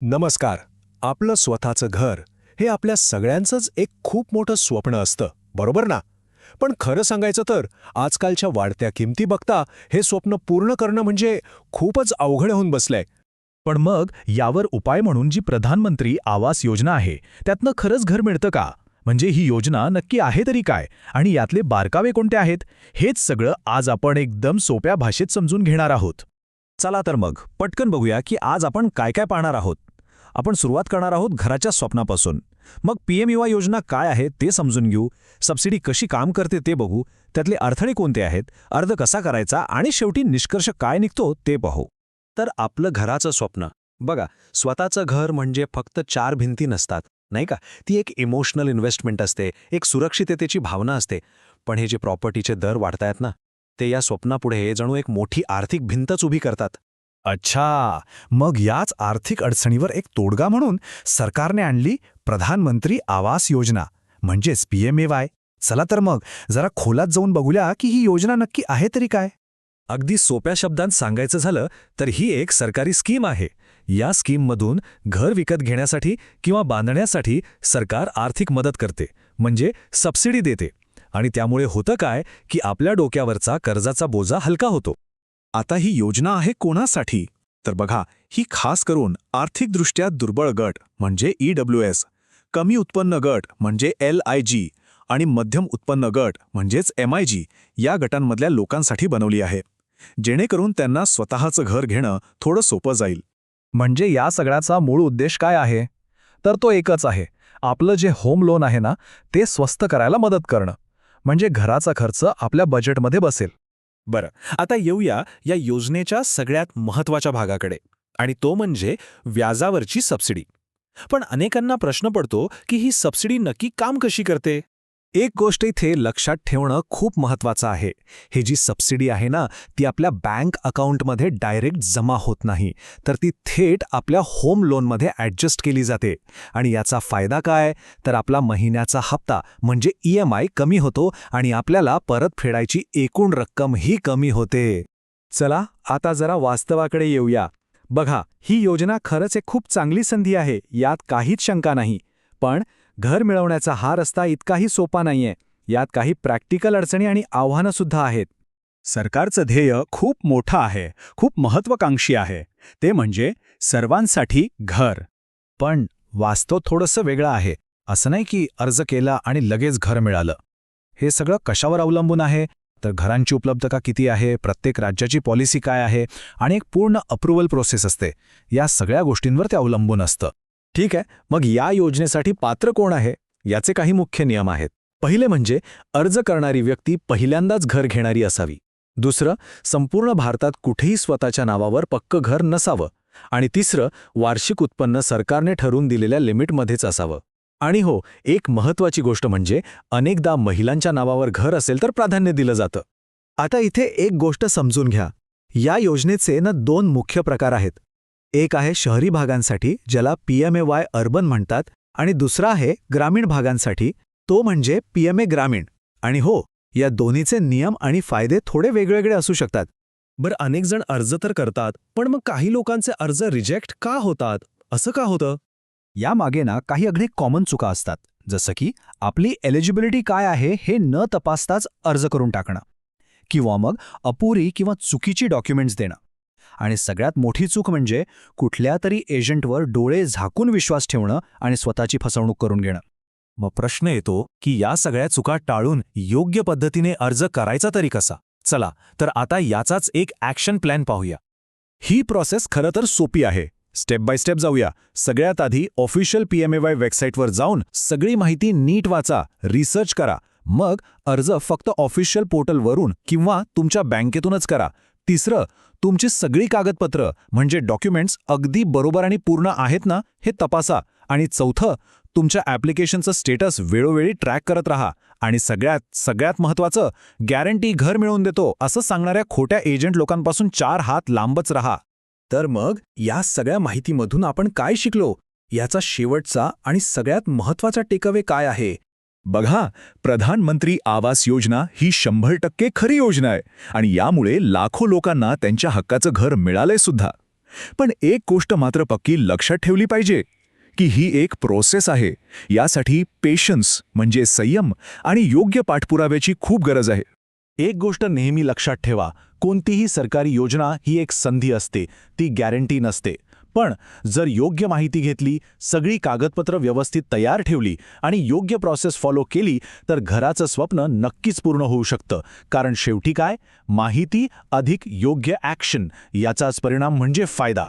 नमस्कार. आपलं स्वतःचं घर हे आपल्या सगळ्यांचंच एक खूप मोठं स्वप्न असतं, बरोबर ना? पण खरं सांगायचं तर आजकालच्या वाढत्या किमती बघता हे स्वप्न पूर्ण करणं म्हणजे खूपच अवघड होऊन बसलंय. पण मग यावर उपाय म्हणून जी प्रधानमंत्री आवास योजना आहे, त्यातनं खरंच घर मिळतं का? म्हणजे ही योजना नक्की आहे तरी काय? आणि यातले बारकावे कोणते आहेत? हेच सगळं आज आपण एकदम सोप्या भाषेत समजून घेणार आहोत. चला तर मग पटकन बघूया की आज आपण काय काय पाहणार आहोत. आपण सुरुवात करणार आहोत घराच्या स्वप्नापासून. मग पीएम युवा योजना काय आहे ते समजून घेऊ, सबसिडी कशी काम करते ते बघू, त्यातले अडथळे कोणते आहेत, अर्ज कसा करायचा आणि शेवटी निष्कर्ष काय निघतो ते पाहू. तर आपलं घराचं स्वप्न बघा, स्वतःचं घर म्हणजे फक्त चार भिंती नसतात, नाही का? ती एक इमोशनल इन्व्हेस्टमेंट असते, एक सुरक्षिततेची भावना असते. पण हे जे प्रॉपर्टीचे दर वाढतायत ना, ते या स्वप्नापुढे जणू एक मोठी आर्थिक भिंतच उभी करतात. अच्छा, मग याच आर्थिक अडचणीवर एक तोडगा म्हणून सरकारने आणली प्रधानमंत्री आवास योजना, म्हणजेच PMAY. चला तर मग जरा खोलात जाऊन बघूया की ही योजना नक्की आहे तरी काय. अगदी सोप्या शब्दांत सांगायचं झालं तर ही एक सरकारी स्कीम आहे. या स्कीममधून घर विकत घेण्यासाठी किंवा बांधण्यासाठी सरकार आर्थिक मदत करते, म्हणजे सबसिडी देते. आणि त्यामुळे होतं काय की आपल्या डोक्यावरचा कर्जाचा बोजा हलका होतो. आता ही योजना आहे कोणासाठी? तर बघा, ही खास करून आर्थिकदृष्ट्या दुर्बळ गट म्हणजे EWS, कमी उत्पन्न गट म्हणजे LIG आणि मध्यम उत्पन्न गट म्हणजेच MIG या गटांमधल्या लोकांसाठी बनवली आहे, जेणेकरून त्यांना स्वतःचं घर घेणं थोडं सोपं जाईल. म्हणजे या सगळ्याचा मूळ उद्देश काय आहे? तर तो एकच आहे, आपलं जे होम लोन आहे ना, ते स्वस्त करायला मदत करणं. म्हणजे घराचा खर्च आपल्या बजेटमध्ये बसेल. बरं, आता येऊया या योजनेच्या सगळ्यात महत्त्वाच्या भागाकडे, आणि तो म्हणजे व्याजावरची सबसिडी. पण अनेकांना प्रश्न पडतो की ही सबसिडी नक्की काम कशी करते? एक गोष्ट इथे लक्षात ठेवणं खूप महत्त्वाचं आहे. ही जी सबसिडी आहे ना, ती आपल्या बँक अकाउंटमध्ये डायरेक्ट जमा होत नाही, तर ती थेट आपल्या होम लोनमध्ये ॲडजस्ट केली जाते. आणि याचा फायदा काय? तर आपला महिन्याचा हप्ता म्हणजे EMI कमी होतो आणि आपल्याला परत फेडायची एकूण रक्कमही कमी होते. चला आता जरा वास्तवाकडे येऊया. बघा, ही योजना खरंच एक खूप चांगली संधी आहे, यात काहीच शंका नाही. पण घर मिळवण्याचा हा रस्ता इतकाही सोपा नाहीये. यात काही प्रॅक्टिकल अडचणी आणि आव्हानं सुद्धा आहेत. सरकारचं ध्येय खूप मोठं आहे, खूप महत्त्वाकांक्षी आहे. ते म्हणजे सर्वांसाठी घर. पण वास्तव थोडंसं वेगळं आहे. असं नाही की अर्ज केला आणि लगेच घर मिळालं. हे सगळं कशावर अवलंबून आहे? तर घरांची उपलब्धता किती आहे, प्रत्येक राज्याची पॉलिसी काय आहे आणि एक पूर्ण अप्रूव्हल प्रोसेस असते. या सगळ्या गोष्टींवर ते अवलंबून असतं. ठीक आहे, मग या योजनेसाठी पात्र कोण आहे? याचे काही मुख्य नियम आहेत. पहिले म्हणजे अर्ज करणारी व्यक्ती पहिल्यांदाच घर घेणारी असावी. दुसरं, संपूर्ण भारतात कुठेही स्वतःच्या नावावर पक्कं घर नसावं. आणि तिसरं, वार्षिक उत्पन्न सरकारने ठरवून दिलेल्या लिमिटमध्येच असावं. आणि हो, एक महत्त्वाची गोष्ट म्हणजे अनेकदा महिलांच्या नावावर घर असेल तर प्राधान्य दिलं जातं. आता इथे एक गोष्ट समजून घ्या. या योजनेचे दोन मुख्य प्रकार आहेत. एक आहे शहरी भागांसाठी, ज्याला PMAY अर्बन म्हणतात, आणि दुसरा आहे ग्रामीण भागांसाठी, तो म्हणजे PMA ग्रामीण. आणि हो, या दोन्हीचे नियम आणि फायदे थोडे वेगवेगळे असू शकतात. बरं, अनेक जण अर्ज तर करतात, पण मग काही लोकांचे अर्ज रिजेक्ट का होतात? असं का होतं? यामागे काही अगदी कॉमन चुका असतात, जसं की आपली एलिजिबिलिटी काय आहे हे न तपासताच अर्ज करून टाकणं, किंवा मग अपुरी किंवा चुकीची डॉक्युमेंट्स देणं. आणि सगळ्यात मोठी चूक म्हणजे कुठल्या तरी एजंटवर डोळे झाकून विश्वास ठेवणं आणि स्वतःची फसवणूक करून घेणं. मग प्रश्न येतो की या सगळ्या चुका टाळून योग्य पद्धतीने अर्ज करायचा तरी कसा? चला तर आता याचाच एक ॲक्शन प्लॅन पाहूया. ही प्रोसेस खरं तर सोपी आहे. स्टेप बाय स्टेप जाऊया. सगळ्यात आधी ऑफिशियल PMAY वेबसाईटवर जाऊन सगळी माहिती नीट वाचा, रिसर्च करा. मग अर्ज फक्त ऑफिशियल पोर्टलवरून किंवा तुमच्या बँकेतूनच करा. तिसरं, तुमची सगळी कागदपत्र म्हणजे डॉक्युमेंट्स अगदी बरोबर आणि पूर्ण आहेत ना हे तपासा. आणि चौथं, तुमच्या ॲप्लिकेशनचं स्टेटस वेळोवेळी ट्रॅक करत राहा. आणि सगळ्यात महत्त्वाचं, गॅरंटी घर मिळवून देतो असं सांगणाऱ्या खोट्या एजंट लोकांपासून 4 हात लांबच राहा. तर मग या सगळ्या माहितीमधून आपण काय शिकलो? याचा शेवटचा आणि सगळ्यात महत्त्वाचा टेकअवे काय आहे? बघा, प्रधानमंत्री आवास योजना ही 100% खरी योजना आहे आणि यामुळे लाखो लोकांना त्यांच्या हक्काचं घर मिळालंय सुद्धा. पण एक गोष्ट मात्र पक्की लक्षात ठेवली पाहिजे की ही एक प्रोसेस आहे. यासाठी पेशन्स म्हणजे संयम आणि योग्य पाठपुराव्याची खूप गरज आहे. एक गोष्ट नेहमी लक्षात ठेवा, कोणतीही सरकारी योजना ही एक संधी असते, ती गॅरंटी नसते. पण जर योग्य माहिती घेतली, सगळी कागदपत्र व्यवस्थित तयार ठेवली आणि योग्य प्रोसेस फॉलो केली तर घराचं स्वप्न नक्कीच पूर्ण होऊ शकतं. कारण शेवटी काय, माहिती अधिक योग्य ॲक्शन याचाच परिणाम म्हणजे फायदा.